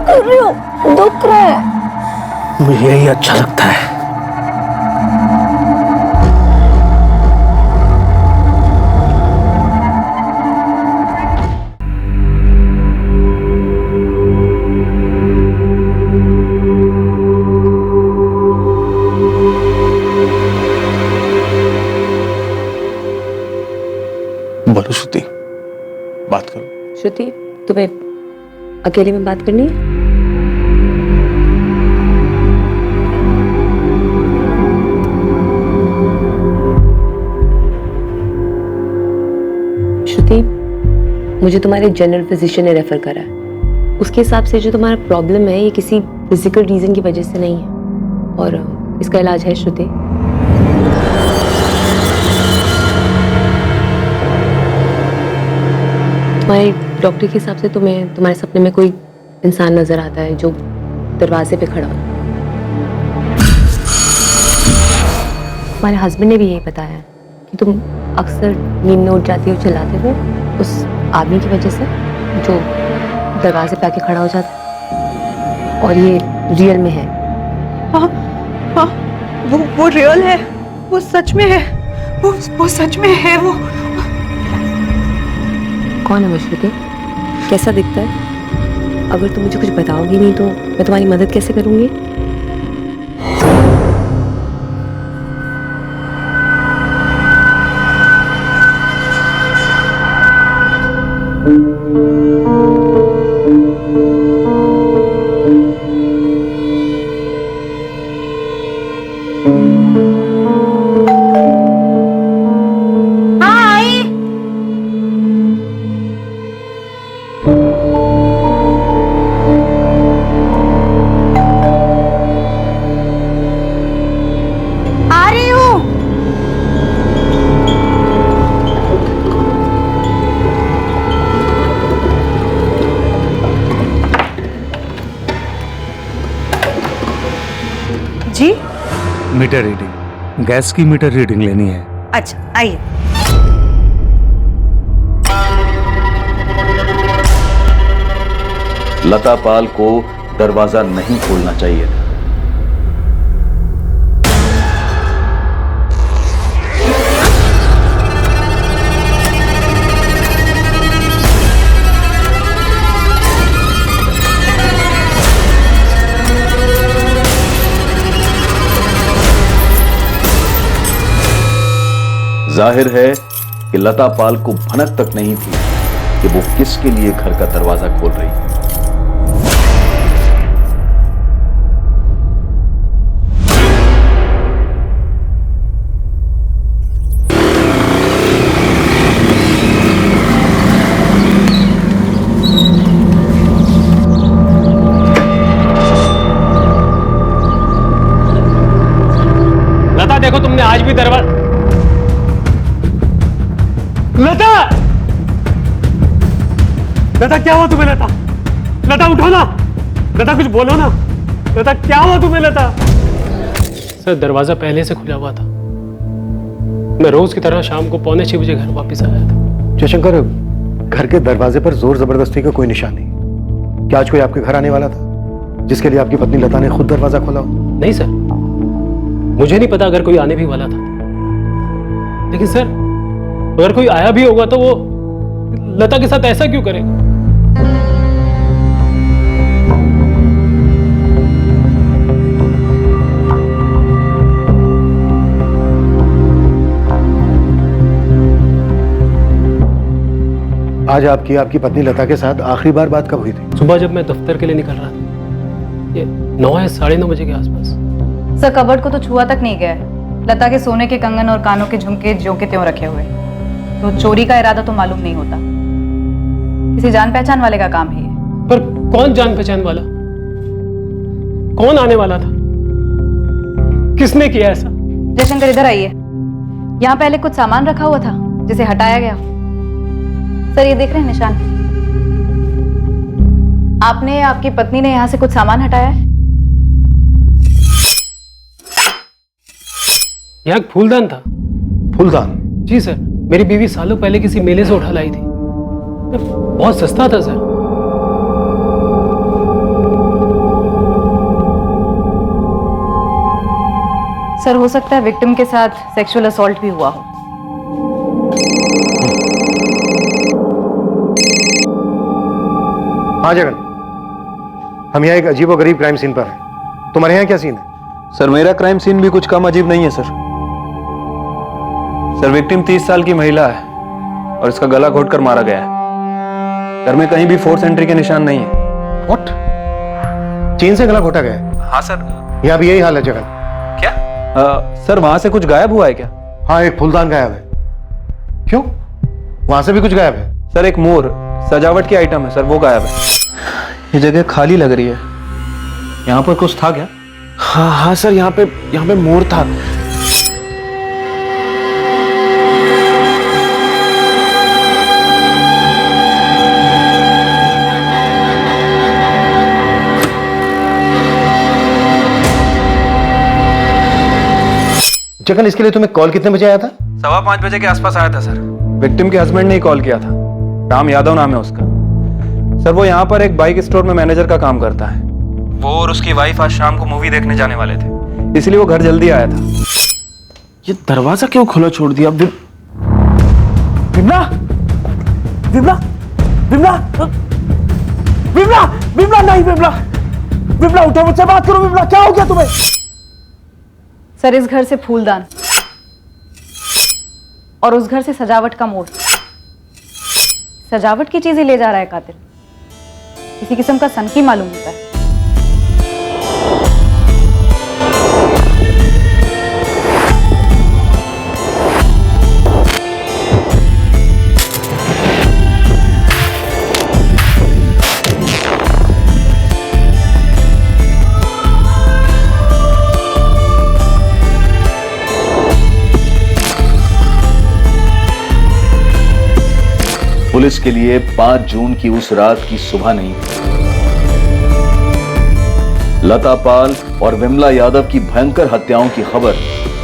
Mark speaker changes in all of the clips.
Speaker 1: कर रही हो? दुख रहा है।
Speaker 2: मुझे यही अच्छा लगता है। बोलो श्रुति, बात करो।
Speaker 1: श्रुति, तुम्हें अकेले में बात करनी है? श्रुति, मुझे तुम्हारे जनरल फिजिशियन ने रेफर करा है। उसके हिसाब से जो तुम्हारा प्रॉब्लम है ये किसी फिजिकल रीजन की वजह से नहीं है और इसका इलाज है। श्रुति, तुम्हारे डॉक्टर के हिसाब से तुम्हें तुम्हारे सपने में कोई इंसान नजर आता है जो दरवाजे पे खड़ा हो। तुम्हारे हस्बैंड ने भी यही बताया कि तुम अक्सर नींद में उठ जाती हो चिल्लाते हुए उस आदमी की वजह से जो दरवाजे पे आके खड़ा हो जाता है, और ये रियल में है।
Speaker 3: हाँ हाँ, वो रियल है, वो सच में है, वो सच में है। वो
Speaker 1: कौन है वो श्रुति? कैसा दिखता है? अगर तुम मुझे कुछ बताओगी नहीं तो मैं तुम्हारी मदद कैसे करूंगी?
Speaker 3: जी?
Speaker 2: मीटर रीडिंग, गैस की मीटर रीडिंग लेनी है।
Speaker 3: अच्छा आइए।
Speaker 4: लता पाल को दरवाजा नहीं खोलना चाहिए था। जाहिर है कि लता पाल को भनक तक नहीं थी कि वो किसके लिए घर का दरवाजा खोल रही है।
Speaker 5: लता देखो, तुमने आज भी दरवाजा। लता! लता क्या हुआ तुम्हें? लता, लता उठो ना। लता कुछ बोलो ना। लता क्या हुआ तुम्हें? लता सर, दरवाजा पहले से खुला हुआ था। मैं रोज की तरह शाम को 5:45 घर वापस आया था।
Speaker 6: जयशंकर, घर के दरवाजे पर जोर जबरदस्ती का कोई निशान नहीं। क्या आज कोई आपके घर आने वाला था जिसके लिए आपकी पत्नी लता ने खुद दरवाजा खोला हो?
Speaker 5: नहीं सर, मुझे नहीं पता अगर कोई आने भी वाला था। लेकिन सर, अगर कोई आया भी होगा तो वो लता के साथ ऐसा क्यों करेगा?
Speaker 6: आज आपकी पत्नी लता के साथ आखिरी बार बात कब हुई थी?
Speaker 5: सुबह जब मैं दफ्तर के लिए निकल रहा था, ये 9 या 9:30 बजे के आसपास।
Speaker 7: सर, कबर्ड को तो छुआ तक नहीं गया। लता के सोने के कंगन और कानों के झुमके ज्यों के त्यों रखे हुए, तो चोरी का इरादा तो मालूम नहीं होता। किसी जान पहचान वाले का काम है ये।
Speaker 5: पर कौन जान पहचान वाला? कौन आने वाला था? किसने किया ऐसा?
Speaker 7: जयशंकर, इधर आइए। यहाँ पहले कुछ सामान रखा हुआ था जिसे हटाया गया। सर, ये देख रहे हैं निशान? आपने, आपकी पत्नी ने यहाँ से कुछ सामान हटाया है।
Speaker 5: यहाँ एक फूलदान था।
Speaker 6: फूलदान?
Speaker 5: जी सर, मेरी बीवी सालों पहले किसी मेले से उठा लाई थी। बहुत सस्ता था सर।
Speaker 7: सर हो सकता है विक्टिम के साथ सेक्सुअल असॉल्ट भी हुआ हो।
Speaker 6: हाँ जगन, हम यहाँ एक अजीबोगरीब क्राइम सीन पर हैं। तुम्हारे यहाँ क्या सीन है?
Speaker 8: सर मेरा क्राइम सीन भी कुछ कम अजीब नहीं है सर। सर विक्टिम 30 साल की महिला है और इसका गला घोटकर मारा गया है। घर में कहीं भी फोर्स एंट्री के निशान नहीं है।
Speaker 6: व्हाट? चेन से गला घोटा गया है?
Speaker 8: हाँ सर।
Speaker 6: यहाँ भी यही हाल है जगन।
Speaker 8: क्या? सर वहां से कुछ गायब हुआ है क्या?
Speaker 6: हाँ, एक फूलदान गायब है। क्यों? वहां से भी कुछ गायब है?
Speaker 8: सर एक मोर सजावट की आइटम है सर, वो गायब है। ये जगह खाली लग रही है। यहाँ पर कुछ था क्या?
Speaker 9: हाँ सर, यहाँ पे मोर था।
Speaker 6: जगन, इसके लिए तुम्हें कॉल कितने बजे आया था?
Speaker 8: 5:15 बजे के आसपास आया था सर। विक्टिम के हस्बैंड ने ही कॉल किया था। राम यादव नाम है उसका। सर वो यहाँ पर एक बाइक स्टोर में मैनेजर का काम करता है। वो और उसकी वाइफ आज शाम को मूवी देखने जाने वाले थे, इसलिए वो घर जल्दी आया था।
Speaker 9: ये दरवाजा क्यों खुला छोड़ दिया? विमला, विमला, विमला, विमला, विमला, नहीं विमला, विमला उठो, मुझसे बात करो। विमला, क्या हो गया तुम्हें?
Speaker 7: सर इस घर से फूलदान और उस घर से सजावट का मोर, सजावट की चीजें ले जा रहा है कातिल। किसी किस्म का सनकी मालूम होता है।
Speaker 4: पुलिस के लिए 5 जून की उस रात की सुबह नहीं थी। लता पाल और विमला यादव की भयंकर हत्याओं की खबर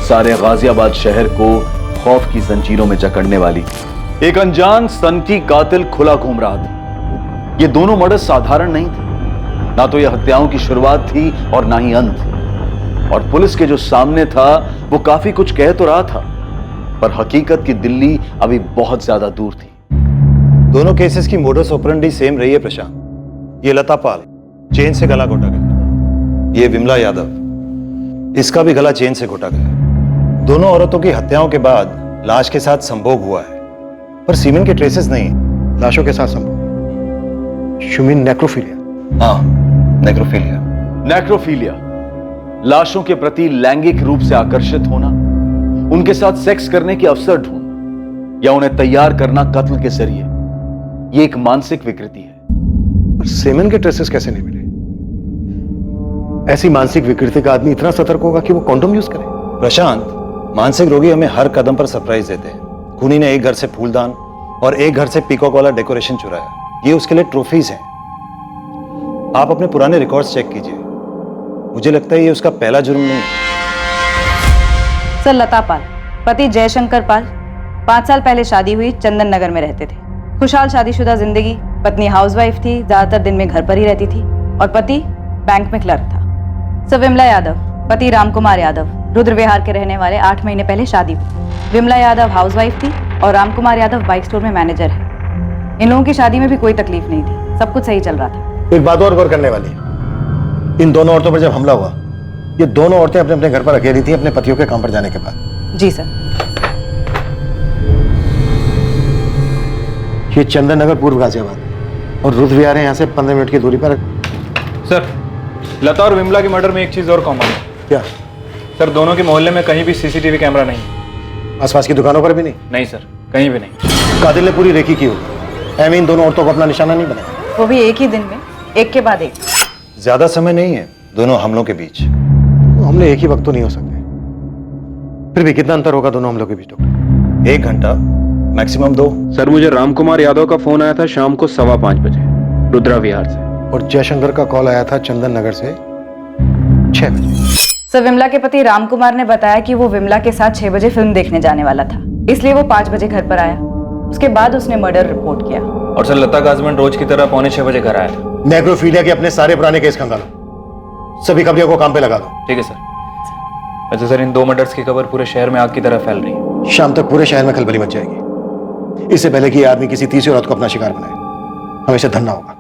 Speaker 4: सारे गाजियाबाद शहर को खौफ की जंजीरों में जकड़ने वाली थी। एक अनजान सनकी कातिल खुला घूम रहा था। ये दोनों मर्डर साधारण नहीं थे। ना तो यह हत्याओं की शुरुआत थी और ना ही अंत। और पुलिस के जो सामने था वो काफी कुछ कह तो रहा था, पर हकीकत की दिल्ली अभी बहुत ज्यादा दूर थी।
Speaker 6: दोनों केसेस की मोडस ऑपरेंडी सेम रही है प्रशांत। ये लता पाल, चेन से गला घोटा गया। ये विमला यादव, इसका भी गला चेन से घोटा गया। दोनों औरतों की हत्याओं के बाद लाश के साथ संभोग हुआ है, पर सीमेन के ट्रेसेस नहीं। लाशों के साथ संभोग, यू मीन नेक्रोफिलिया?
Speaker 4: हाँ, नेक्रोफिलिया। नेक्रोफिलिया लाशों के प्रति लैंगिक रूप से आकर्षित होना, उनके साथ सेक्स करने की अवसर ढूंढना या उन्हें तैयार करना कत्ल के जरिए, ये एक मानसिक विकृति है।
Speaker 6: पर सेमेन के ट्रेसेस कैसे नहीं मिले? ऐसी मानसिक विकृति का आदमी इतना सतर्क होगा कि वो कॉन्डोम यूज करे?
Speaker 10: प्रशांत, मानसिक रोगी हमें हर कदम पर सरप्राइज देते हैं। खूनी ने एक घर से फूलदान और एक घर से पीकॉक वाला डेकोरेशन चुराया। ये उसके लिए ट्रॉफीज हैं। आप अपने पुराने रिकॉर्ड्स चेक कीजिए। मुझे लगता है ये उसका पहला जुर्म नहीं है।
Speaker 7: सर लता पाल, पति जयशंकर पाल, 5 साल पहले शादी हुई, चंदन नगर में रहते थे। खुशहाल शादीशुदा जिंदगी। पत्नी हाउसवाइफ थी, ज्यादातर दिन में घर पर ही रहती थी और पति बैंक में क्लर्क था। सर विमला यादव, पति रामकुमार यादव, रुद्र विहार के रहने वाले, 8 महीने पहले शादी हुई। विमला यादव हाउसवाइफ थी और रामकुमार यादव बाइक स्टोर में मैनेजर है। इन लोगों की शादी में भी कोई तकलीफ नहीं थी, सब कुछ सही चल रहा था।
Speaker 6: एक बात और गौर करने वाली है। इन दोनों औरतों पर जब हमला हुआ, ये दोनों औरतें अपने अपने घर पर अकेली थी अपने पतियों के काम पर जाने के बाद।
Speaker 7: जी सर।
Speaker 6: ये चंदन नगर, पूर्व गाजियाबाद, और रुद्र विहार है यहाँ से 15 मिनट की दूरी पर।
Speaker 8: सर लता और विमला की मर्डर में एक चीज और कॉमन है।
Speaker 6: क्या?
Speaker 8: सर दोनों के मोहल्ले में कहीं भी सीसीटीवी कैमरा नहीं।
Speaker 6: आसपास की दुकानों पर भी नहीं?
Speaker 8: नहीं सर, कहीं भी नहीं।
Speaker 6: कातिल ने पूरी रेकी की होगी। ऐ मीन दोनों औरतों को अपना निशाना नहीं बनाया।
Speaker 7: वो भी एक ही दिन में, एक के बाद एक।
Speaker 10: ज्यादा समय नहीं है दोनों हमलों के बीच।
Speaker 6: हमले एक ही वक्त तो नहीं हो सकते। फिर भी कितना अंतर होगा दोनों हमलों के बीच डॉक्टर?
Speaker 10: 1 घंटा, मैक्सिमम 2।
Speaker 8: सर मुझे रामकुमार यादव का फोन आया था शाम को 5:15 बजे रुद्रा विहार से,
Speaker 6: और जयशंकर का कॉल आया था चंदन नगर से 6 बजे।
Speaker 7: सर विमला के पति रामकुमार ने बताया कि वो विमला के साथ 6 बजे फिल्म देखने जाने वाला था, इसलिए वो 5 बजे घर पर आया। उसके बाद उसने मर्डर रिपोर्ट किया।
Speaker 8: और सर लता का हस्बैंड रोज की तरह 5:45 बजे घर आया था।
Speaker 6: नेक्रोफिलिया के अपने सारे पुराने केस खंगालो, सभी कब्रियों को काम पे लगा दो।
Speaker 8: ठीक है सर। अच्छा सर, इन 2 मर्डर्स की खबर पूरे शहर में आग की तरह फैल रही है।
Speaker 11: शाम तक पूरे शहर में खलबली मच जाएगी। इससे पहले कि ये आदमी किसी तीसरी औरत को अपना शिकार बनाए, हमें इसे धरना होगा।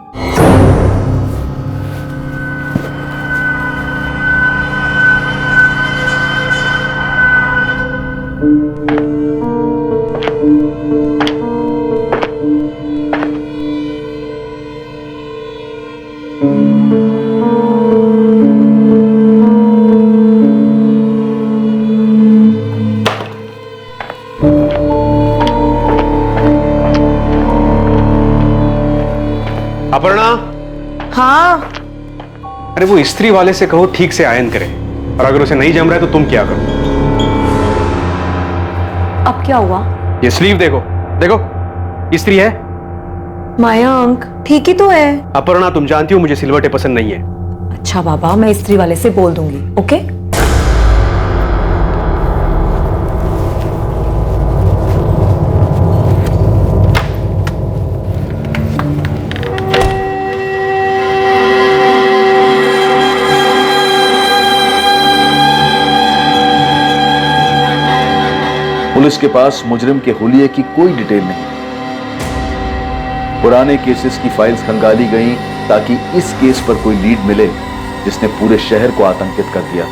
Speaker 5: अपर्णा,
Speaker 3: हाँ,
Speaker 5: अरे वो इस्त्री वाले से कहो ठीक से आयन करे, और अगर उसे नहीं जम रहा है तो तुम क्या करो?
Speaker 1: अब क्या हुआ?
Speaker 5: ये स्लीव देखो, देखो इस्त्री है।
Speaker 1: मयंक ठीक ही तो है।
Speaker 5: अपर्णा, तुम जानती हो मुझे सिलवटें पसंद नहीं है।
Speaker 1: अच्छा बाबा, मैं इस्त्री वाले से बोल दूंगी। ओके?
Speaker 4: पुलिस के पास मुजरिम के हुलिये की कोई डिटेल नहीं। पुराने केसेस की फाइल्स खंगाली गईं ताकि इस केस पर कोई लीड मिले जिसने पूरे शहर को आतंकित कर दिया।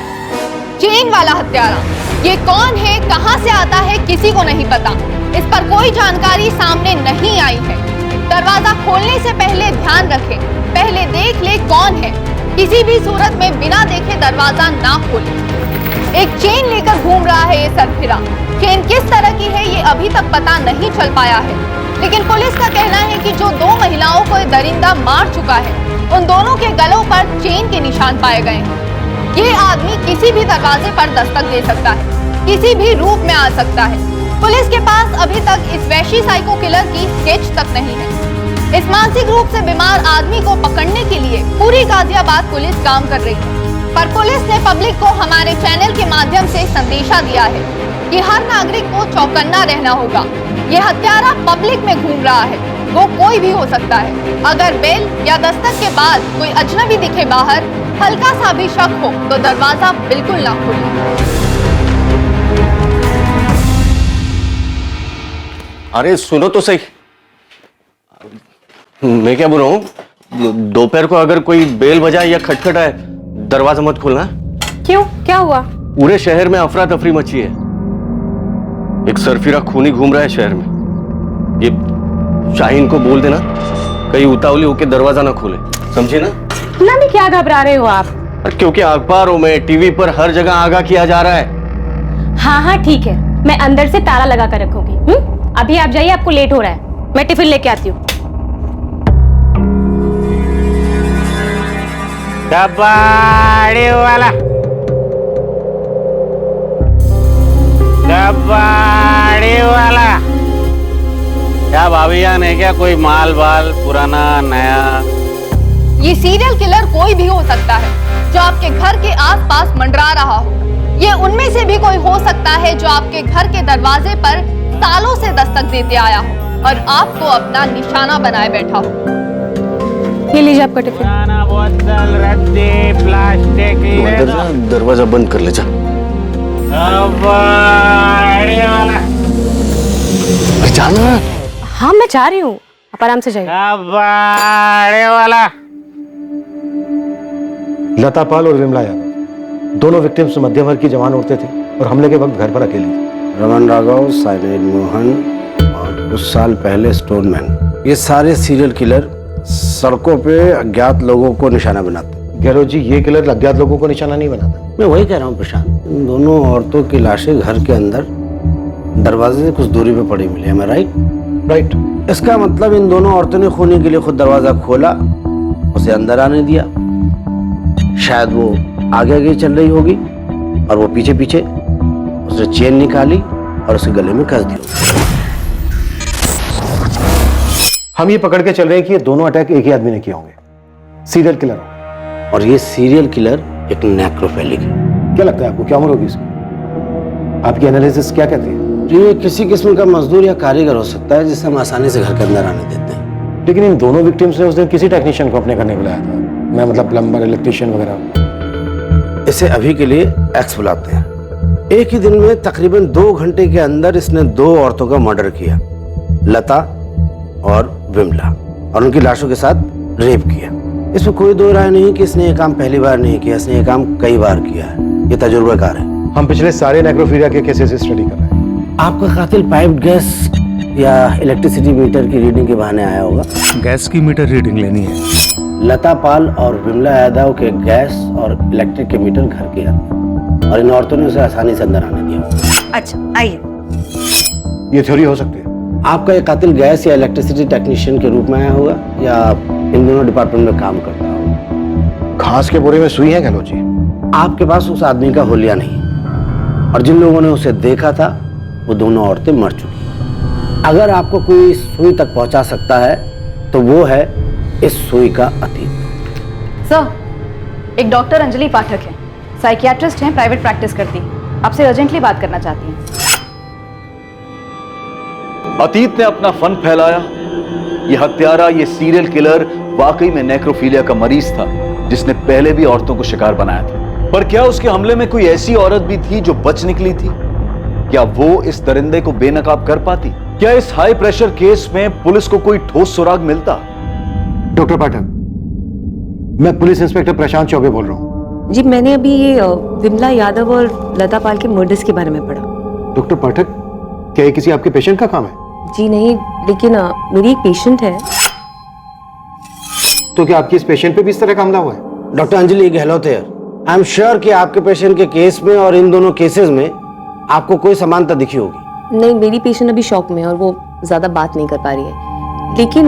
Speaker 12: चेन वाला हत्यारा, ये कौन है, कहां से आता है, किसी को नहीं पता। इस पर कोई जानकारी सामने नहीं आई है। दरवाजा खोलने से पहले ध्यान रखें, पहले देख ले कौन है। किसी भी सूरत में बिना देखे दरवाजा ना खोले। एक चेन लेकर घूम रहा है ये सरफिरा। चेन किस तरह की है ये अभी तक पता नहीं चल पाया है, लेकिन पुलिस का कहना है कि जो 2 महिलाओं को ये दरिंदा मार चुका है, उन दोनों के गलों पर चेन के निशान पाए गए हैं। ये आदमी किसी भी दरवाजे पर दस्तक दे सकता है, किसी भी रूप में आ सकता है। पुलिस के पास अभी तक इस वैशी साइको किलर की स्केच तक नहीं है। इस मानसिक रूप से बीमार आदमी को पकड़ने के लिए पूरी गाजियाबाद पुलिस काम कर रही है, पर पुलिस ने पब्लिक को हमारे चैनल के माध्यम से संदेशा दिया है कि हर नागरिक को चौकन्ना रहना होगा। ये हत्यारा पब्लिक में घूम रहा है, वो कोई भी हो सकता है। अगर बेल या दस्तक के बाद कोई अजनबी दिखे बाहर, हल्का सा भी शक हो तो दरवाजा बिल्कुल ना खोले।
Speaker 9: अरे सुनो तो सही, मैं क्या बोल रहा हूँ, दोपहर को अगर कोई बेल बजाए या खटखटाए, दरवाजा मत खोलना।
Speaker 1: क्यों, क्या हुआ?
Speaker 9: पूरे शहर में अफरा तफरी मची है। एक सरफिरा खूनी घूम रहा है शहर में। ये शाहीन को बोल देना कहीं उतावली होकर दरवाजा ना खोले, समझे ना?
Speaker 1: ना भी क्या घबरा रहे हो आप?
Speaker 9: क्योंकि अखबारों में, टीवी पर हर जगह आगाह किया जा रहा है।
Speaker 1: हाँ हाँ ठीक है, मैं अंदर से ताला लगा कर रखूंगी। अभी आप जाइए, आपको लेट हो रहा है। मैं टिफिन लेके आती हूँ।
Speaker 13: कबाड़ी वाला, कबाड़ी वाला, क्या भाभी जान है क्या? कोई माल बाल पुराना नया?
Speaker 12: ये सीरियल किलर कोई भी हो सकता है जो आपके घर के आसपास मंडरा रहा हो। ये उनमें से भी कोई हो सकता है जो आपके घर के दरवाजे पर सालों से दस्तक देते आया हो और आपको अपना निशाना बनाए बैठा हो।
Speaker 1: ये लीजिए आपका टिफिन।
Speaker 13: बोतल, रद्दी, प्लास्टिक,
Speaker 9: दरवाजा बंद कर ले जा।
Speaker 13: कबाड़ी वाला,
Speaker 9: जाना।
Speaker 1: हाँ मैं जा रही हूँ, आप आराम से जाइए।
Speaker 13: कबाड़ी वाला।
Speaker 11: लता पाल और विमला यादव दोनों विक्टिम्स मध्य वर्ग की जवान औरतें थी और हमले के वक्त घर पर अकेली थी।
Speaker 14: रमन राघव, साइनेड मोहन और कुछ साल पहले स्टोनमैन, ये सारे सीरियल किलर सड़कों पे अज्ञात लोगों को निशाना बनाते।
Speaker 11: गहलोत जी, ये किलर अज्ञात लोगों को निशाना नहीं बनाता।
Speaker 14: मैं वही कह रहा हूँ प्रशांत, इन दोनों औरतों की लाशें घर के अंदर दरवाजे से कुछ दूरी पे पड़ी मिली। है राइट?
Speaker 11: राइट।
Speaker 14: इसका मतलब इन दोनों औरतों ने खूनी के लिए खुद दरवाजा खोला, उसे अंदर आने दिया। शायद वो आगे आगे चल रही होगी और वो पीछे पीछे उसने चेन निकाली और उसके गले में कस दी।
Speaker 11: हम ये पकड़ के चल रहे हैं कि ये दोनों अटैक एक ही आदमी ने किए होंगे, सीरियल किलर।
Speaker 14: और ये सीरियल किलर एक नेक्रोफिलिक है।
Speaker 11: क्या लगता है आपको, क्या उम्र होगी इसकी? आपकी एनालिसिस क्या कहती है?
Speaker 14: ये किसी किस्म का मजदूर या कारीगर हो सकता है जिसे हम आसानी से घर के अंदर आने देते हैं।
Speaker 11: लेकिन इन दोनों विक्टिम्स ने उस दिन किसी टेक्नीशियन को अपने घर नहीं बुलाया था। मैं मतलब प्लम्बर, इलेक्ट्रिशियन वगैरह।
Speaker 14: इसे अभी के लिए एक्स बुलाते हैं। एक ही दिन में तकरीबन 2 घंटे के अंदर इसने 2 औरतों का मर्डर किया, लता और विमला, और उनकी लाशों के साथ रेप किया। इसमें कोई दो राय नहीं कि इसने ये काम पहली बार नहीं किया, इसने ये काम कई बार किया है। ये तजुर्बाकार है।
Speaker 11: हम पिछले सारे नेक्रोफीलिया के केसेस स्टडी कर रहे हैं।
Speaker 14: आपका कातिल पाइप्ड गैस या इलेक्ट्रिसिटी मीटर की रीडिंग के बहाने आया होगा।
Speaker 2: गैस की मीटर रीडिंग लेनी है।
Speaker 14: लता पाल और विमला यादव के गैस और इलेक्ट्रिक के मीटर घर के अंदर, और इन औरतों ने उसे आसानी से अंदर आने दिया।
Speaker 3: अच्छा आइए।
Speaker 11: ये थ्योरी हो सकती है।
Speaker 14: आपका ये कातिल गैस या इलेक्ट्रिसिटी टेक्नीशियन के रूप में आया होगा या इन दोनों डिपार्टमेंट में काम करता होगा।
Speaker 11: घास के बोरे में सुई है गहलोत जी।
Speaker 14: आपके पास उस आदमी का हुलिया नहीं, और जिन लोगों ने उसे देखा था वो दोनों औरतें मर चुकी। अगर आपको कोई सुई तक पहुंचा सकता है तो वो है इस सुई का अतीत।
Speaker 7: सर, एक डॉक्टर अंजलि पाठक है, साइकियाट्रिस्ट हैं, प्राइवेट प्रैक्टिस करती, आपसे अर्जेंटली बात करना चाहती हैं।
Speaker 4: अतीत ने अपना फन फैलाया। ये हत्यारा, ये सीरियल किलर वाकई में नेक्रोफीलिया का मरीज था, जिसने पहले भी औरतों को शिकार बनाया था। पर क्या उसके हमले में कोई ऐसी औरत भी थी जो बच निकली थी? क्या वो इस दरिंदे को बेनकाब कर पाती? क्या इस हाई प्रेशर केस में पुलिस को कोई ठोस सुराग मिलता?
Speaker 11: डॉक्टर पाठक, मैं पुलिस इंस्पेक्टर प्रशांत चौबे बोल रहा हूँ।
Speaker 1: जी, मैंने अभी ये विमला यादव और लता पाल के मर्डर्स के बारे में पढ़ा।
Speaker 11: डॉक्टर पाठक, क्या ये किसी आपके पेशेंट का काम है?
Speaker 1: जी नहीं, लेकिन मेरी एक पेशेंट है।
Speaker 11: तो क्या आपकी इस पेशेंट पे भी इस तरह का हमला हुआ है?
Speaker 14: डॉक्टर अंजलि गहलोत है। आई एम श्योर कि आपके पेशेंट के केस में और इन दोनों केसेस में आपको कोई समानता दिखी होगी।
Speaker 1: नहीं, मेरी पेशेंट अभी शॉक में है और वो ज्यादा बात नहीं कर पा रही है। लेकिन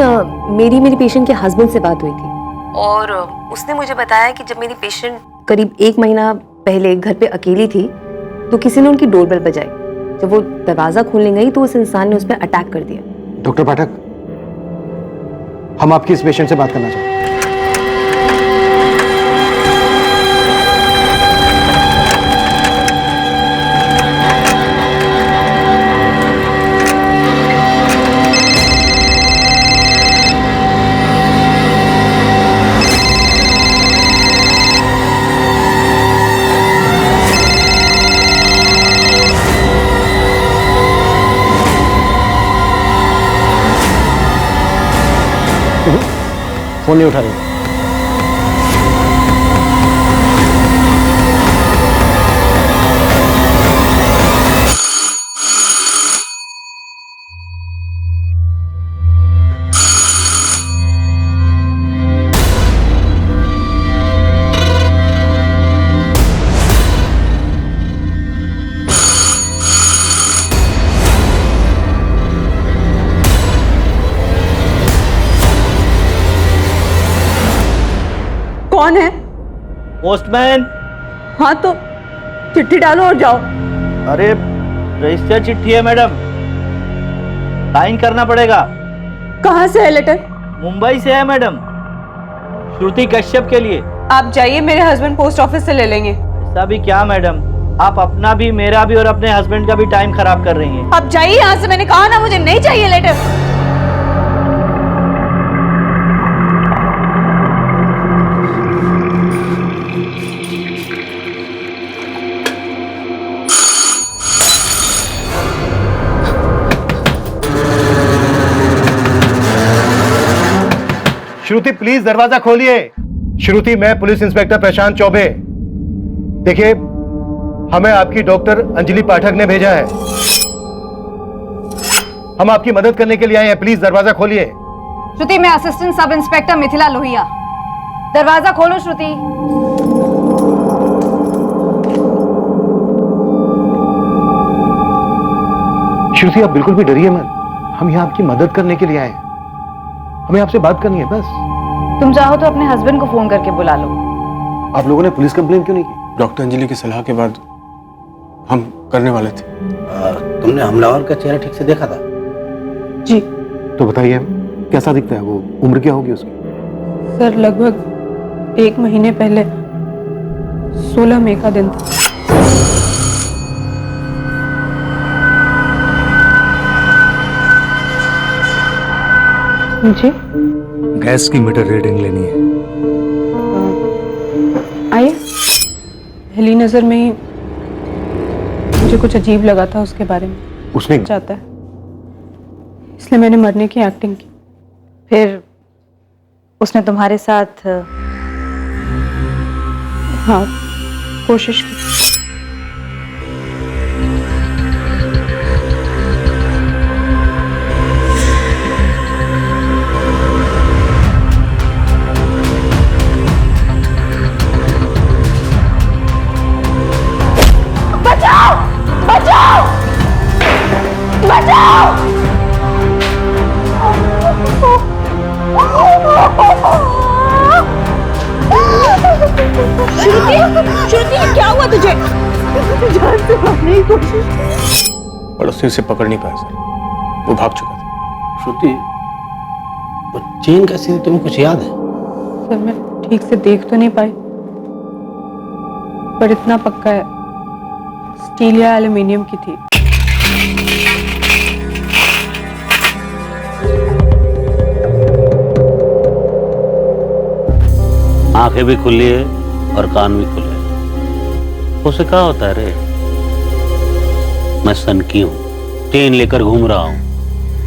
Speaker 1: मेरी पेशेंट के हस्बैंड से बात हुई थी और उसने मुझे बताया कि जब मेरी पेशेंट करीब 1 महीना पहले घर पे अकेली थी तो किसी ने उनकी डोरबेल बजाई। जब वो दरवाजा खोलने गई तो उस इंसान ने उस पर अटैक कर दिया।
Speaker 11: डॉक्टर पाठक, हम आपकी इस पेशेंट से बात करना चाहते हैं। फोन नहीं उठा रही।
Speaker 3: कौन है?
Speaker 9: पोस्टमैन।
Speaker 3: हाँ तो चिट्ठी डालो और जाओ।
Speaker 9: अरे रजिस्टर चिट्ठी है मैडम, साइन करना पड़ेगा।
Speaker 3: कहाँ से है लेटर?
Speaker 9: मुंबई से है मैडम, श्रुति कश्यप के लिए।
Speaker 3: आप जाइए, मेरे हस्बैंड पोस्ट ऑफिस से ले लेंगे।
Speaker 9: ऐसा भी क्या मैडम, आप अपना भी, मेरा भी और अपने हस्बैंड का भी टाइम खराब कर रही हैं।
Speaker 3: आप जाइए यहाँ से, मैंने कहा ना मुझे नहीं चाहिए लेटर।
Speaker 11: श्रुति प्लीज दरवाजा खोलिए। श्रुति, मैं पुलिस इंस्पेक्टर प्रशांत चौबे। देखिए, हमें आपकी डॉक्टर अंजलि पाठक ने भेजा है। हम आपकी मदद करने के लिए आए हैं, प्लीज दरवाजा खोलिए।
Speaker 7: श्रुति, मैं assistant sub inspector Mithila Lohia. दरवाजा खोलो श्रुति।
Speaker 11: श्रुति, आप बिल्कुल भी डरिए मत, हम यहाँ आपकी मदद करने के लिए आए हैं। हमें आपसे बात करनी है बस।
Speaker 7: तुम चाहो तो अपने हस्बैंड को फोन करके बुला लो।
Speaker 11: आप लोगों ने पुलिस कंप्लेन क्यों नहीं की?
Speaker 5: डॉक्टर अंजलि की सलाह के बाद हम करने वाले थे।
Speaker 14: तुमने हमलावर का चेहरा ठीक से देखा था?
Speaker 3: जी।
Speaker 11: तो बताइए कैसा दिखता है वो, उम्र क्या होगी उसकी?
Speaker 3: सर, लगभग 1 महीने पहले 16 मई का दिन था। जी,
Speaker 2: गैस की मीटर रीडिंग लेनी है।
Speaker 3: आइए, पहली नजर में ही मुझे कुछ अजीब लगा था उसके बारे में।
Speaker 9: उसने
Speaker 3: चाहता है, इसलिए मैंने मरने की एक्टिंग की।
Speaker 7: फिर उसने तुम्हारे साथ
Speaker 3: हाँ, कोशिश की।
Speaker 12: बचाओ बचाओ बचाओ!
Speaker 3: श्रुति, श्रुति क्या हुआ तुझे? जान से मारने की कोशिश।
Speaker 5: पड़ोसी उसे पकड़ नहीं पाया सर, वो भाग चुका था।
Speaker 14: श्रुति, वो चेन कैसी थी, तुम्हें कुछ याद है?
Speaker 3: सर मैं ठीक से देख तो नहीं पाई, पर इतना पक्का है स्टील या एल्युमिनियम की थी।
Speaker 13: आंखें भी खुली है और कान भी खुले हैं। उसे क्या होता है रे? मैं सन की हूँ, चेन लेकर घूम रहा हूँ,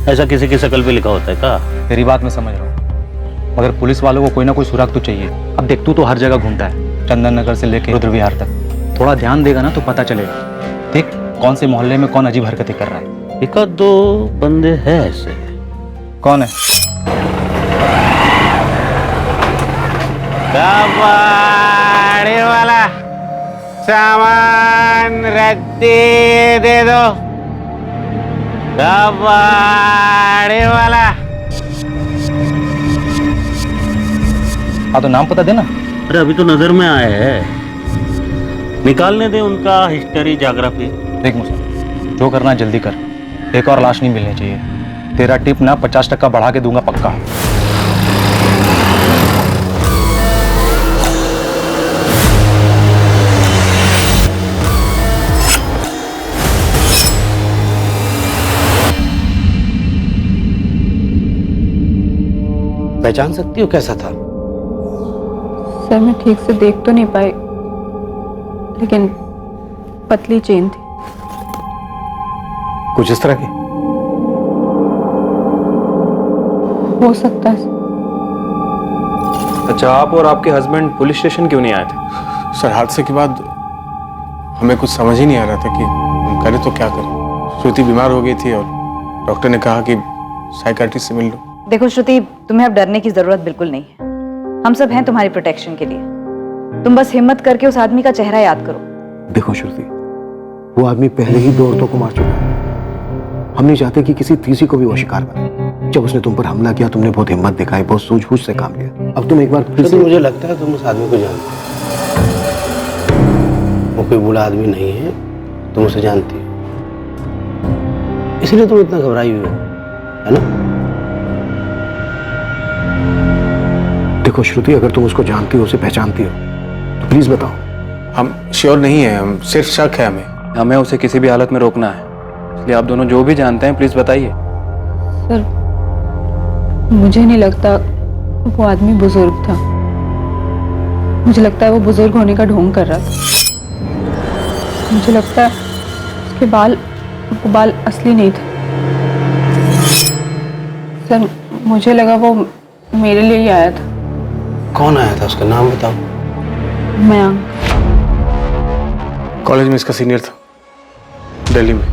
Speaker 13: ऐसा किसी की शकल पे लिखा होता है क्या?
Speaker 8: तेरी बात मैं समझ रहा हूँ, मगर पुलिस वालों को कोई ना कोई सुराग तो चाहिए। अब देख, तू तो हर जगह घूमता है, चंदन नगर से लेकर रुद्र विहार तक। थोड़ा ध्यान देगा ना तो पता चलेगा। देख कौन से मोहल्ले में कौन अजीब हरकतें कर रहा है।
Speaker 13: एक दो बंदे हैं ऐसे।
Speaker 8: कौन है?
Speaker 13: कबाड़ी वाला सामान रद्दी दे दो। कबाड़ी वाला।
Speaker 8: हाँ तो नाम पता देना।
Speaker 13: अरे अभी तो नजर में आए हैं, निकालने दे उनका हिस्ट्री ज्योग्राफी।
Speaker 8: देख मुझे जो करना जल्दी कर, एक और लाश नहीं मिलनी चाहिए। तेरा टिप ना 50% बढ़ा के दूंगा पक्का।
Speaker 14: पहचान सकती हो कैसा था?
Speaker 3: सर मैं ठीक से देख तो नहीं पाई, लेकिन पतली चेन थी।
Speaker 9: कुछ इस तरह की?
Speaker 3: हो सकता है।
Speaker 8: अच्छा, आप और आपके हस्बैंड पुलिस स्टेशन क्यों नहीं आए थे?
Speaker 5: सर हादसे के बाद हमें कुछ समझ ही नहीं आ रहा था कि हम करें तो क्या करें। श्रुति बीमार हो गई थी और डॉक्टर ने कहा कि साइकाट्रिस्ट से मिल लो।
Speaker 7: देखो श्रुति, तुम्हें अब डरने की जरूरत बिल्कुल नहीं है। हम सब हैं तुम्हारी प्रोटेक्शन के लिए। तुम बस हिम्मत करके उस आदमी का चेहरा याद करो।
Speaker 14: देखो श्रुति, वो आदमी पहले ही 2 औरतों को मार चुका है। हम नहीं चाहते कि किसी तीसरी को भी वो शिकार बने। जब उसने तुम पर हमला किया, तुमने बहुत हिम्मत दिखाई, बहुत सूझबूझ से काम लिया। अब तुम एक बार फिर से... मुझे लगता है तुम उस आदमी को जानते हो। वो कोई बुरा आदमी नहीं है, तुम उसे जानती हो, इसलिए तुम इतना घबराई हुई हो, है ना? देखो श्रुति, अगर तुम उसको जानती हो, उसे पहचानती हो, तो प्लीज बताओ।
Speaker 5: हम श्योर नहीं है, हम सिर्फ शक है हमें उसे किसी भी हालत में रोकना है। इसलिए आप दोनों जो भी जानते हैं प्लीज बताइए।
Speaker 3: सर मुझे नहीं लगता वो आदमी बुजुर्ग था। मुझे लगता है वो बुजुर्ग होने का ढोंग कर रहा था। मुझे लगता है उसके वो बाल असली नहीं थे। सर मुझे लगा वो मेरे लिए ही आया था।
Speaker 14: कौन आया था? उसका नाम बताओ।
Speaker 3: मयंक।
Speaker 5: कॉलेज में इसका सीनियर था, दिल्ली में।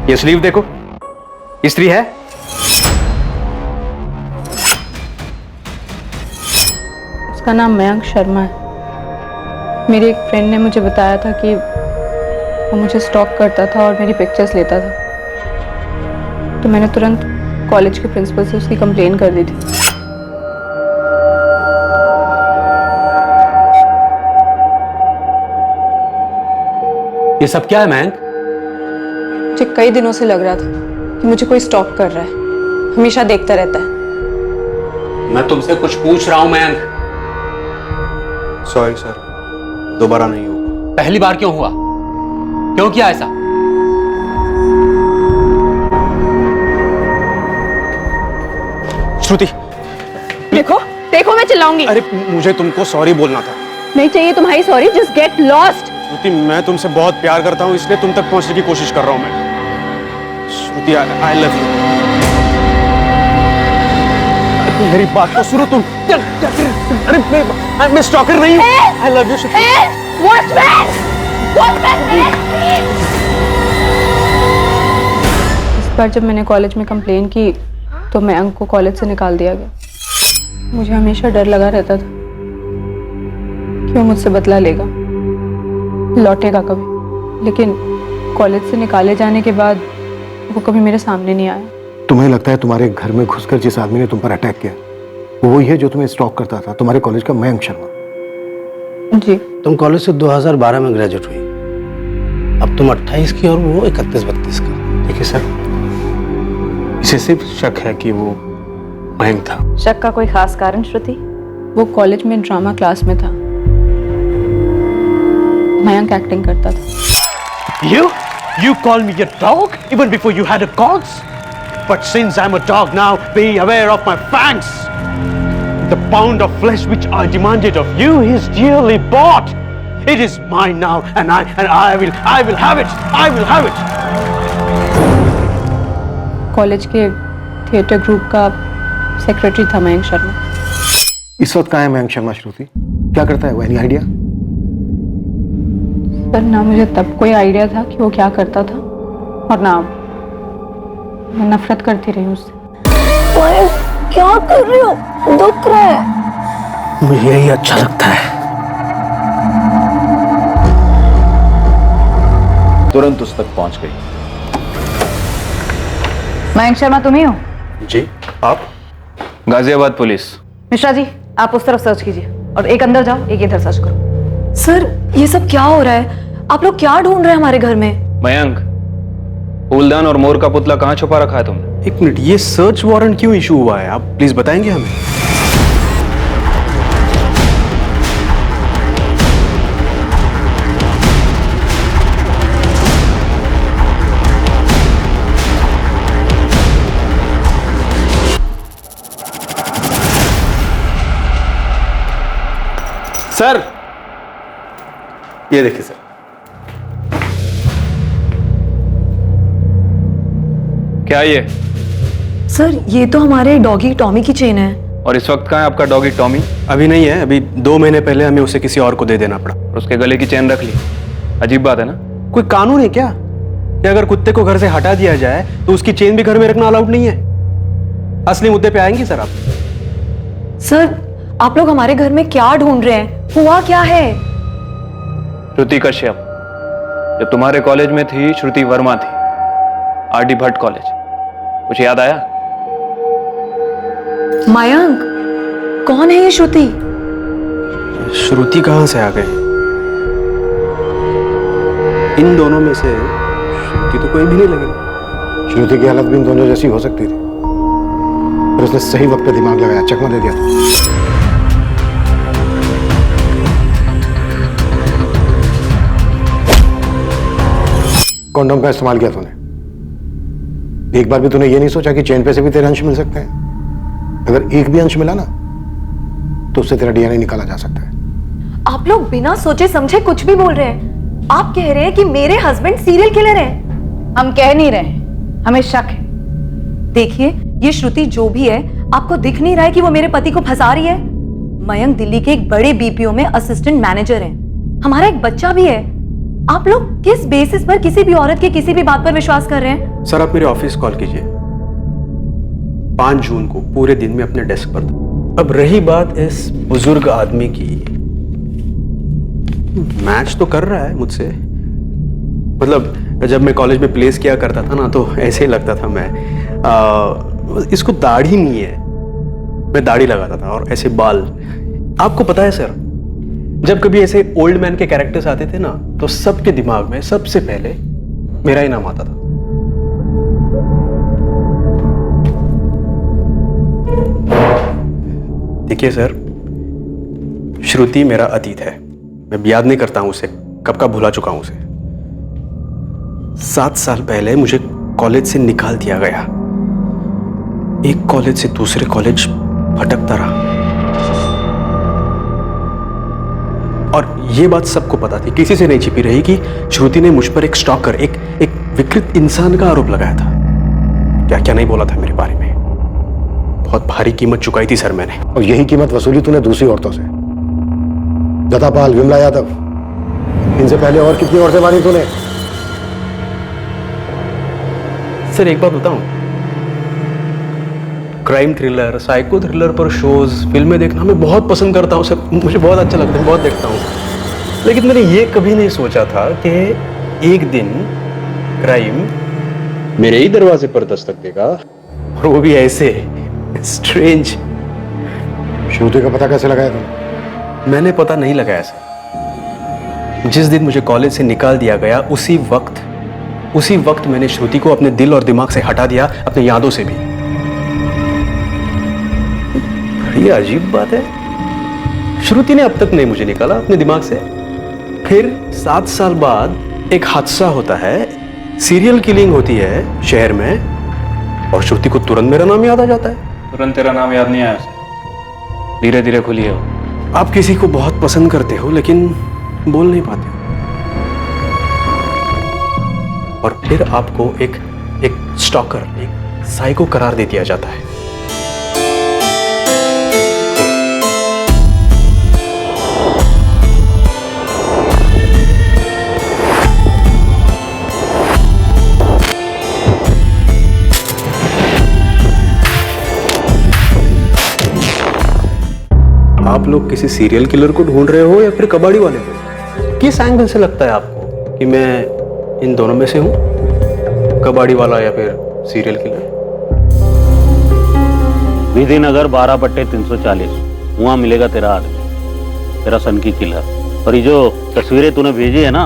Speaker 8: ये स्लीव देखो, स्त्री है।
Speaker 3: उसका नाम मयंक शर्मा है। मेरी एक फ्रेंड ने मुझे बताया था कि वो मुझे स्टॉक करता था और मेरी पिक्चर्स लेता था, तो मैंने तुरंत कॉलेज के प्रिंसिपल से उसकी कंप्लेन कर दी थी।
Speaker 5: ये सब क्या है मयंक?
Speaker 3: मुझे कई दिनों से लग रहा था कि मुझे कोई स्टॉक कर रहा है, हमेशा देखता रहता है।
Speaker 5: मैं तुमसे कुछ पूछ रहा हूं मयंक।
Speaker 8: सॉरी सर, दोबारा नहीं होगा।
Speaker 5: पहली बार क्यों हुआ? क्यों किया ऐसा?
Speaker 8: श्रुति,
Speaker 12: देखो देखो, मैं चिल्लाऊंगी।
Speaker 8: अरे मुझे तुमको सॉरी बोलना था।
Speaker 12: नहीं चाहिए तुम्हारी सॉरी, जस्ट गेट लॉस्ट।
Speaker 8: श्रुति, मैं तुमसे बहुत प्यार करता हूँ, इसलिए तुम तक पहुंचने की कोशिश कर रहा हूँ मैं। श्रुति, आई लव यू। मेरी बात तो सुनो तुम। अरे मैं स्टॉकर नहीं हूँ। I love you Shruti.
Speaker 12: Watchman, watchman,
Speaker 3: इस बार जब मैंने कॉलेज में कंप्लेन की तो मयंक को कॉलेज से निकाल दिया गया। मुझे हमेशा डर लगा रहता था कि वो मुझसे बदला लेगा, लौटेगा कभी, लेकिन कॉलेज से निकाले जाने के बाद वो कभी मेरे सामने नहीं आया।
Speaker 11: तुम्हें लगता है तुम्हारे घर में घुसकर जिस आदमी ने तुम पर अटैक किया वो वही है जो तुम्हें स्टॉक करता था, तुम्हारे कॉलेज का मयंक शर्मा?
Speaker 3: जी।
Speaker 14: तुम कॉलेज से 2012 में ग्रेजुएट हुई, अब तुम 28 की और वो 31-32 का।
Speaker 8: देखिए सर, इसे सिर्फ शक है कि वो मयंक था।
Speaker 7: शक का कोई खास कारण श्रुति?
Speaker 3: वो कॉलेज में ड्रामा क्लास में था, मयंक एक्टिंग करता था।
Speaker 9: You call me a dog even before you had a cause? But since I'm a dog now, be aware of my fangs. The pound of flesh which I demanded of you is dearly bought. It is mine now, and I will have it. I will have it.
Speaker 3: College के theatre group का secretary था मयंक शर्मा।
Speaker 11: इस वक्त कहाँ है मयंक शर्मा श्रुति? क्या करता है वो? Any idea?
Speaker 3: पर ना मुझे तब कोई आइडिया था कि वो क्या करता था, और ना मैं नफरत करती रही उससे।
Speaker 12: क्या कर रही हो? दुख रहा है।
Speaker 9: मुझे यही अच्छा लगता है।
Speaker 4: तुरंत उस तक पहुंच गई।
Speaker 7: मयंक शर्मा तुम ही हो?
Speaker 8: जी, आप? गाजियाबाद पुलिस।
Speaker 7: मिश्रा जी, आप उस तरफ सर्च कीजिए और एक अंदर जाओ, एक इधर सर्च करो।
Speaker 1: सर ये सब क्या हो रहा है? आप लोग क्या ढूंढ रहे हैं हमारे घर में?
Speaker 8: मयंक, फूलदान और मोर का पुतला कहाँ छुपा रखा है तुमने?
Speaker 9: एक मिनट, ये सर्च वारंट क्यों इशू हुआ है? आप प्लीज बताएंगे हमें। सर, ये देखिए सर।
Speaker 8: क्या ये?
Speaker 1: सर ये तो हमारे डॉगी टॉमी की चेन है।
Speaker 8: और इस वक्त कहाँ है आपका डॉगी टॉमी?
Speaker 9: अभी नहीं है, अभी 2 महीने पहले हमें उसे किसी और को दे देना पड़ा।
Speaker 8: और उसके गले की चेन रख ली? अजीब बात है ना।
Speaker 9: कोई कानून है क्या कि अगर कुत्ते को घर से हटा दिया जाए तो उसकी चेन भी घर में रखना अलाउड नहीं है? असली मुद्दे पे आएंगे सर आप।
Speaker 1: सर आप लोग हमारे घर में क्या ढूंढ रहे हैं? हुआ क्या है?
Speaker 8: श्रुति कश्यप, जो तुम्हारे कॉलेज में थी श्रुति वर्मा थी, आरडी भट्ट कॉलेज। कुछ याद आया?
Speaker 1: मयंक, कौन है ये श्रुति?
Speaker 9: श्रुति कहां से आ गए? इन दोनों में से श्रुति तो कोई भी नहीं लगे।
Speaker 11: श्रुति की हालत भी इन दोनों जैसी हो सकती थी, पर उसने सही वक्त पे दिमाग लगाया, चकमा दे दिया था। कॉन्डोम का इस्तेमाल किया तूने। एक बार भी तूने ये नहीं सोचा कि चेन पे से भी तेरे अंश मिल सकते हैं? अगर एक भी अंश मिला ना तो उससे तेरा डीएनए निकाला जा सकता है।
Speaker 1: आप लोग बिना सोचे समझे कुछ भी बोल रहे हैं। आप कह रहे हैं कि मेरे हस्बैंड सीरियल किलर हैं।
Speaker 7: हम कह नहीं रहे, हमें शक है।
Speaker 1: देखिए ये श्रुति जो भी है, आपको दिख नहीं रहा है कि वो मेरे पति को फंसा रही है? मयंक दिल्ली के एक बड़े बीपीओ में असिस्टेंट मैनेजर हैं। हमारा एक बच्चा भी है। आप लोग किस बेसिस पर किसी भी औरत के किसी भी बात पर विश्वास कर रहे हैं?
Speaker 9: सर आप मेरे ऑफिस कॉल कीजिए। 5 जून को पूरे दिन में अपने डेस्क पर था।
Speaker 8: अब रही बात इस बुजुर्ग आदमी की, मैच तो कर रहा है मुझसे। मतलब जब मैं कॉलेज में प्लेस किया करता था ना, तो ऐसे ही लगता था मैं। इसको दाढ़ी नहीं है, मैं दाढ़ी लगाता था और ऐसे बाल। आपको पता है सर, जब कभी ऐसे ओल्ड मैन के कैरेक्टर्स आते थे ना, तो सबके दिमाग में सबसे पहले मेरा ही नाम आता था। देखिए सर, श्रुति मेरा अतीत है, मैं याद नहीं करता हूं उसे, कब का भुला चुका हूं उसे। 7 साल पहले मुझे कॉलेज से निकाल दिया गया, एक कॉलेज से दूसरे कॉलेज भटकता रहा। और ये बात सबको पता थी, किसी से नहीं छिपी रही कि श्रुति ने मुझ पर एक स्टॉकर, एक विकृत इंसान का आरोप लगाया था। क्या क्या नहीं बोला था मेरे बारे में। बहुत भारी कीमत चुकाई थी सर मैंने।
Speaker 11: और यही कीमत वसूली तूने दूसरी औरतों से, लता पाल, विमला यादव, इनसे पहले और कितनी औरतें मारी तूने?
Speaker 8: सर एक बात बताऊं, क्राइम थ्रिलर, साइको थ्रिलर पर शोज, फिल्में देखना मैं बहुत पसंद करता हूं सर, मुझे बहुत अच्छा लगता है, बहुत देखता हूं। लेकिन मैंने ये कभी नहीं सोचा था कि एक दिन क्राइम मेरे ही दरवाजे पर दस्तक देगा, और वो भी ऐसे स्ट्रेंज।
Speaker 11: श्रुति का पता कैसे लगाया तुमने?
Speaker 8: मैंने पता नहीं लगाया सर। जिस दिन मुझे कॉलेज से निकाल दिया गया, उसी वक्त मैंने श्रुति को अपने दिल और दिमाग से हटा दिया, अपनी यादों से भी। बड़ी अजीब बात है, श्रुति ने अब तक नहीं मुझे निकाला अपने दिमाग से। फिर 7 साल बाद एक हादसा होता है, सीरियल किलिंग होती है शहर में, और श्रुति को तुरंत मेरा नाम याद आ जाता है। तुरंत तेरा नाम याद नहीं आया उसे, धीरे धीरे खुली हो। आप किसी को बहुत पसंद करते हो लेकिन बोल नहीं पाते हो, और फिर आपको एक स्टॉकर, एक साइको करार दे दिया जाता है। आप लोग किसी सीरियल किलर को ढूंढ रहे हो या फिर कबाड़ी वाले को? किस एंगल से लगता है आपको कि मैं इन दोनों में से हूं, कबाड़ी वाला या फिर सीरियल किलर?
Speaker 13: विधि नगर 12/340, वहां मिलेगा तेरा आदमी, तेरा सनकी किलर। और ये जो तस्वीरें तूने भेजी है ना,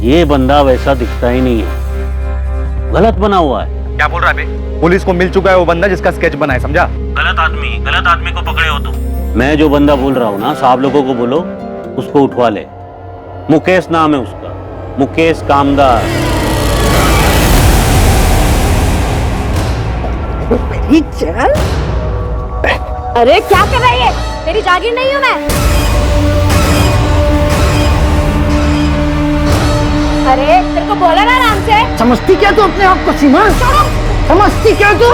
Speaker 13: ये बंदा वैसा दिखता ही नहीं है, गलत बना हुआ है।
Speaker 2: क्या बोल रहा है बे? पुलिस को मिल चुका है वो बंदा जिसका स्केच बना है, समझा?
Speaker 13: गलत आदमी को पकड़े हो तुम। मैं जो बंदा बोल रहा हूँ ना, साहब लोगों को बोलो उसको उठवा ले। मुकेश नाम है उसका, मुकेश कामदार।
Speaker 12: चल, अरे क्या कर रही है? तेरी जागीर नहीं हूं मैं। अरे तेरे को बोला ना आराम से।
Speaker 9: समझती क्या तू अपने आप को सीमा? समझती क्या तू?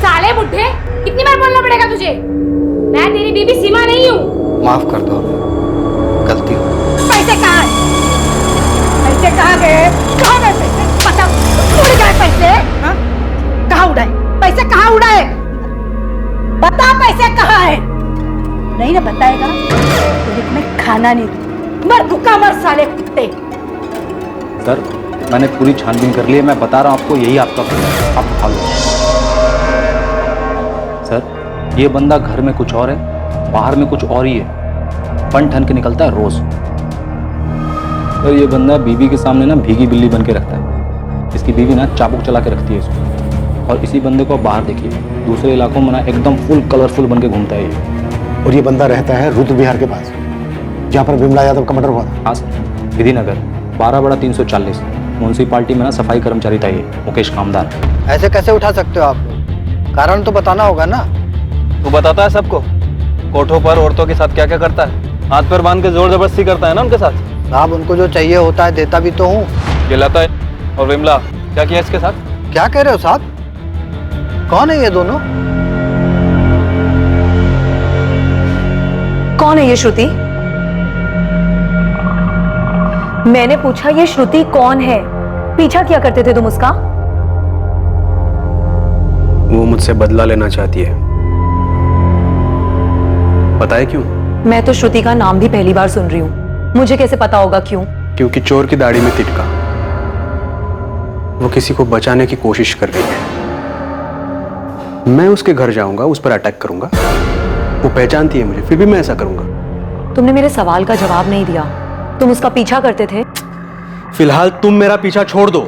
Speaker 12: साले बुड्ढे, कितनी बार बोलना पड़ेगा तुझे? मैं तेरी बीबी सीमा नहीं हूँ।
Speaker 14: माफ कर दो, गलती हो।
Speaker 12: पैसे कहाँ हैं? पैसे कहाँ गए? कहाँ गए पैसे? बताओ, उड़ गए पैसे? हाँ? कहाँ उड़ाए? पैसे कहाँ उड़ाए? बता पैसे कहाँ हैं? नहीं ना बताएगा तो मैं खाना नहीं दूँ। मर भूखा मर साले कुत्ते।
Speaker 4: सर मैंने पूरी छानबीन कर ली है, मैं बता रहा हूँ आपको, यही आपका फल है, आप खा लो। सर ये बंदा घर में कुछ और है, बाहर में कुछ और ही है, बन ठन के निकलता है रोज। सर ये बंदा बीवी के सामने ना भीगी बिल्ली बन के रखता है, इसकी बीवी ना चाबुक चला के रखती है इसको। और इसी बंदे को बाहर देखिए, दूसरे इलाकों में ना एकदम फुल कलरफुल बन के घूमता है ये।
Speaker 11: और ये बंदा रहता है रुद्र विहार के पास, जहाँ पर विमला यादव का मर्डर हुआ था।
Speaker 4: हाँ सर, विधि नगर 12/340 म्यूनसिपालिटी में ना सफाई कर्मचारी था ये, मुकेश कामदार।
Speaker 9: ऐसे कैसे उठा सकते हो आप? कारण तो बताना होगा ना।
Speaker 8: तू बताता है सबको कोठों पर औरतों के साथ क्या क्या करता है, हाथ पर बांध के जोर जबरदस्ती करता है ना उनके साथ।
Speaker 9: साहब उनको जो चाहिए होता है देता भी तो हूँ।
Speaker 8: ये लता है और विमला क्या किया इसके साथ?
Speaker 9: क्या कह रहे हो साहब? कौन है ये दोनों?
Speaker 1: कौन है ये श्रुति? मैंने पूछा ये श्रुति कौन है? पीछा किया करते थे तुम उसका?
Speaker 8: वो मुझसे बदला लेना चाहती है। पता है क्यों?
Speaker 1: मैं तो श्रुति का नाम भी पहली बार सुन रही हूँ, मुझे कैसे पता होगा क्यों?
Speaker 8: क्योंकि चोर की दाढ़ी में तिटका। वो किसी को बचाने की कोशिश कर रही है। मैं उसके घर जाऊंगा, उस पर अटैक करूंगा। वो पहचानती है मुझे, फिर भी मैं ऐसा करूंगा।
Speaker 1: तुमने मेरे सवाल का जवाब नहीं दिया। तुम उसका पीछा करते थे।
Speaker 8: फिलहाल तुम मेरा पीछा छोड़ दो।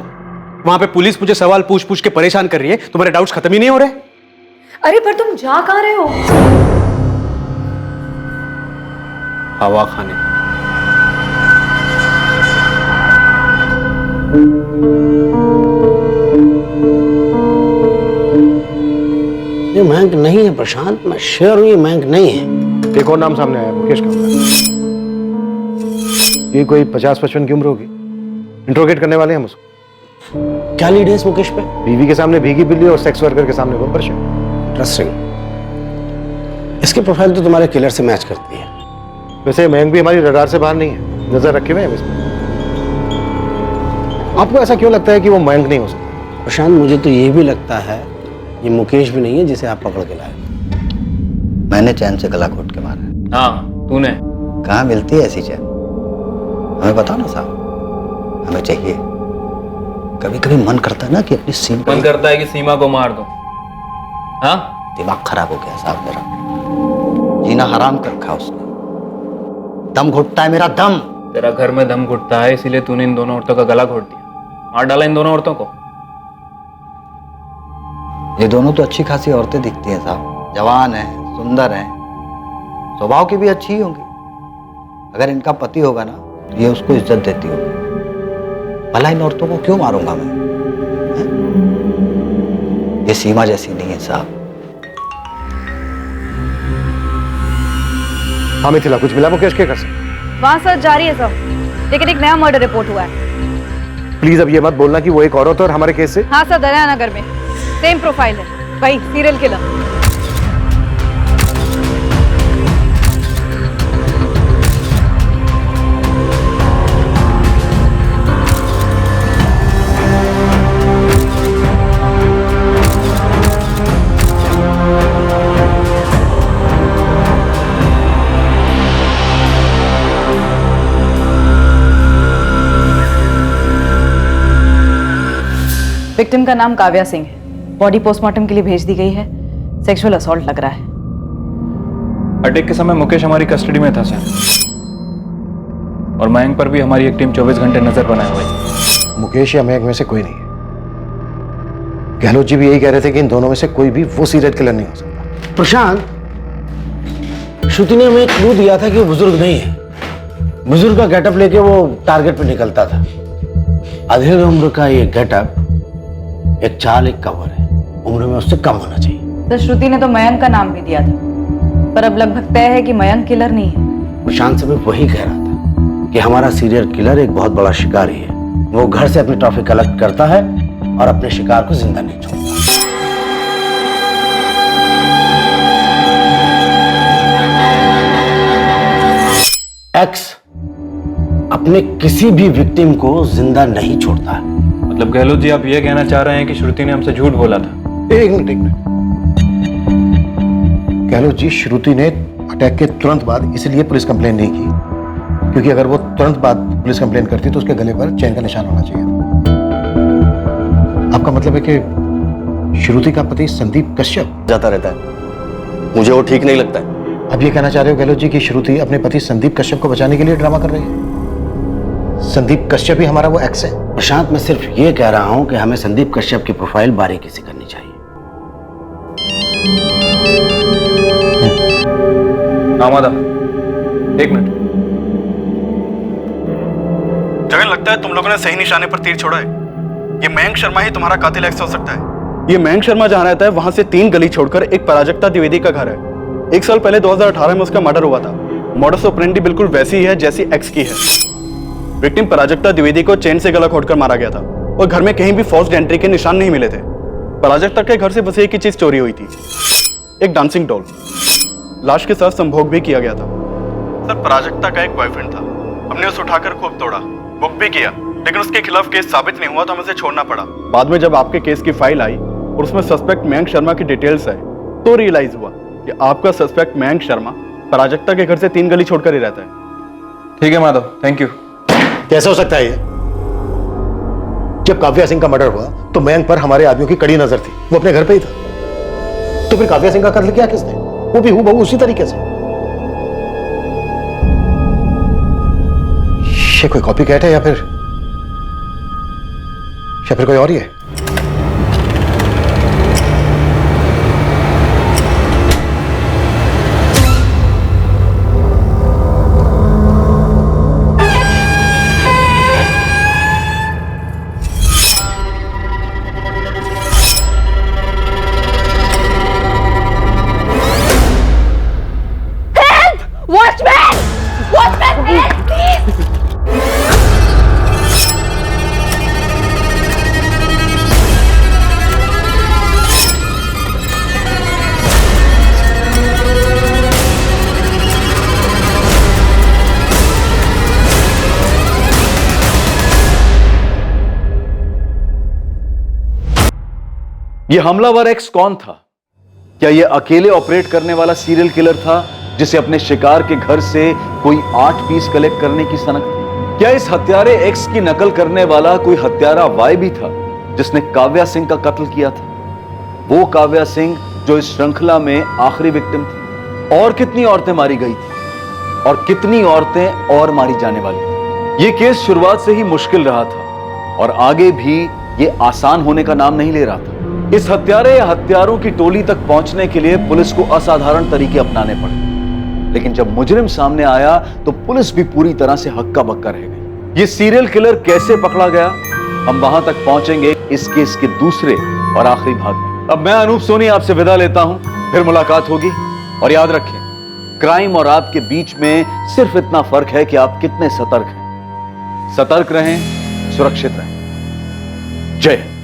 Speaker 8: वहां पे पुलिस मुझे सवाल पूछ पूछ के परेशान कर रही है। तुम्हारे डाउट्स खत्म ही नहीं हो रहे।
Speaker 1: अरे पर तुम जा कहाँ रहे हो?
Speaker 8: हवा खाने।
Speaker 14: ये मयंक नहीं है प्रशांत, मैं श्योर हूं ये मयंक नहीं है।
Speaker 11: एक और नाम सामने आया, मुकेश का। ये कोई 50-55 की उम्र होगी। इंट्रोगेट करने वाले हैं हम उसको।
Speaker 14: क्या लीड है इस मुकेश पे?
Speaker 11: बीवी के सामने भीगी बिल्ली और सेक्स वर्कर के सामने बम्पर शेर।
Speaker 14: इंटरेस्टिंग। इसकी प्रोफाइल तो तुम्हारे किलर से मैच करती है।
Speaker 11: वैसे मयंक भी हमारी रडार से बाहर नहीं है, नजर रखे हुए हैं इस पर। आपको ऐसा क्यों लगता है कि वो मयंक नहीं हो सकता?
Speaker 14: प्रशांत, मुझे तो ये भी लगता है ये मुकेश भी नहीं है जिसे आप पकड़ के लाए।
Speaker 15: मैंने चैन से गला घोट के मारा।
Speaker 9: हाँ, तूने।
Speaker 15: कहाँ मिलती है ऐसी चैन? हमें बताओ ना साहब, हमें चाहिए। कभी कभी मन करता है ना कि अपनी सीमा,
Speaker 9: मन करता है कि सीमा को मार दो। हाँ,
Speaker 15: दिमाग खराब हो गया साहब मेरा। जीना हराम कर रखा उसने। दम घुटता है मेरा दम।
Speaker 9: तेरा घर में दम घुटता है, इसीलिए तूने इन दोनों औरतों का गला घोट दिया, मार डाला इन दोनों औरतों को।
Speaker 15: ये दोनों तो अच्छी खासी औरतें दिखती हैं साहब, जवान हैं, सुंदर हैं, स्वभाव की भी अच्छी ही होंगी। अगर इनका पति होगा ना तो ये उसको इज्जत देती होगी। भला इन औरतों को क्यों मारूंगा मैं? ये सीमा जैसी नहीं है साहब।
Speaker 11: हाँ मिथिला, कुछ मिला मुकेश के घर से?
Speaker 7: वहाँ सर्च जारी है सर, लेकिन एक नया मर्डर रिपोर्ट हुआ है।
Speaker 11: प्लीज अब ये मत बोलना कि वो एक औरत है और हमारे केस से।
Speaker 7: हाँ सर, दरिया नगर में सेम प्रोफाइल है, वही सीरियल किलर। विक्टिम का नाम काव्या सिंह है। बॉडी पोस्टमार्टम के लिए भेज दी गई है। सेक्सुअल असॉल्ट लग रहा है।
Speaker 8: अटैक के समय मुकेश हमारी कस्टडी में था सर, और मयंक पर भी हमारी एक टीम 24 घंटे नजर बनाए हुए है।
Speaker 11: मुकेश या मयंक में से कोई नहीं है। गहलोत जी भी यही कह रहे थे कि इन दोनों में से कोई भी वो सीरियल किलर नहीं हो सकता।
Speaker 14: प्रशांत, श्रुति ने हमें क्लू दिया था कि वो बुजुर्ग नहीं है। बुजुर्ग का गेटअप लेके वो टारगेट पे निकलता था। अधेड़ उम्र का ये गेटअप एक चाल, एक कवर है। उम्र में उससे कम होना चाहिए।
Speaker 7: तो श्रुति ने तो मयंक का नाम भी दिया था, पर अब लगभग तय है कि मयंक किलर नहीं है।
Speaker 14: प्रशांत से मैं वही कह रहा था कि हमारा सीरियल किलर एक बहुत bड़ा शिकारी है। वो घर से अपनी ट्रॉफी कलेक्ट करता है और अपने शिकार को जिंदा नहीं छोड़ता। एक्स अपने किसी भी विक्टिम को जिंदा नहीं छोड़ता है।
Speaker 8: मतलब गहलोत जी, आप ये कहना चाह रहे हैं कि श्रुति ने हमसे झूठ बोला था?
Speaker 11: एक मिनट। गहलोत जी, श्रुति ने अटैक के तुरंत बाद इसलिए पुलिस कंप्लेन नहीं की क्योंकि अगर वो तुरंत बाद पुलिस कंप्लेन करती तो उसके गले पर चैन का निशान होना चाहिए। आपका मतलब है कि श्रुति का पति संदीप कश्यप
Speaker 15: जाता रहता है, मुझे वो ठीक नहीं लगता है।
Speaker 11: अब ये कहना चाह रहे हो गहलोत जी कि श्रुति अपने पति संदीप कश्यप को बचाने के लिए ड्रामा कर रही है? संदीप कश्यप ही हमारा वो एक्स है?
Speaker 14: प्रशांत, मैं सिर्फ ये कह रहा हूं कि हमें संदीप कश्यप की प्रोफाइल बारीकी से करनी चाहिए।
Speaker 8: आमादा, एक मिनट।
Speaker 16: जगन, लगता है तुम लोगों ने सही निशाने पर तीर छोड़ा है। ये मयंक शर्मा ही तुम्हारा कातिल एक्स हो सकता है। ये मयंक शर्मा जहां रहता है वहां से 3 गली छोड़कर एक प्राजक्ता द्विवेदी का घर है। 1 साल पहले 2018 में उसका मर्डर हुआ था। मॉडस ऑपरेंडी बिल्कुल वैसी ही है जैसी एक्स की है। विक्टिम प्राजक्ता द्विवेदी को चेन से गला घोटकर मारा गया था और घर में कहीं भी फोर्स्ड एंट्री के निशान नहीं मिले थे। प्राजक्ता के घर से बस एक ही चीज चोरी हुई थी, एक डांसिंग डॉल। लाश के साथ संभोग भी किया गया था। सर, प्राजक्ता का एक बॉयफ्रेंड था, हमने उसे उठाकर खूब तोड़ा, बुक भी किया, लेकिन उसके खिलाफ केस साबित नहीं हुआ तो हमें उसे छोड़ना पड़ा। बाद में जब आपके केस की फाइल आई और उसमें सस्पेक्ट मयंक शर्मा की डिटेल्स है, तो रियलाइज हुआ कि आपका सस्पेक्ट मयंक शर्मा प्राजक्ता के घर से 3 गली छोड़कर ही रहता है।
Speaker 8: ठीक है माधव, थैंक यू।
Speaker 11: कैसे हो सकता है ये? जब काव्या सिंह का मर्डर हुआ तो मयंक पर हमारे आदमियों की कड़ी नजर थी, वो अपने घर पे ही था। तो फिर काव्या सिंह का कत्ल किया किसने? वो भी हूबहू उसी तरीके से। ये कोई कॉपी कैट है या फिर कोई और ही है?
Speaker 12: Watchman! Watchman, help, please!
Speaker 4: ये हमलावर एक्स कौन था? क्या ये अकेले ऑपरेट करने वाला सीरियल किलर था जिसे अपने शिकार के घर से कोई 8 पीस कलेक्ट करने की सनक थी? क्या इस हत्यारे एक्स की नकल करने वाला कोई हत्यारा वाई भी था जिसने काव्या सिंह का कत्ल किया था? वो काव्या सिंह जो इस श्रृंखला में आखिरी विक्टिम थी। और कितनी औरतें मारी गई थी और कितनी औरतें और मारी जाने वाली थी? ये केस शुरुआत से ही मुश्किल रहा था और आगे भी ये आसान होने का नाम नहीं ले रहा था। इस हत्यारे या हत्यारों की टोली तक पहुंचने के लिए पुलिस को असाधारण तरीके अपनाने पड़े, लेकिन जब मुजरिम सामने आया तो पुलिस भी पूरी तरह से हक्का बक्का रह गई। ये सीरियल किलर कैसे पकड़ा गया, हम वहां तक पहुंचेंगे इस केस के दूसरे और आखिरी भाग में। अब मैं अनूप सोनी आपसे विदा लेता हूं, फिर मुलाकात होगी। और याद रखें, क्राइम और आपके बीच में सिर्फ इतना फर्क है कि आप कितने सतर्क हैं। सतर्क रहें, सुरक्षित रहें। जय हिंद।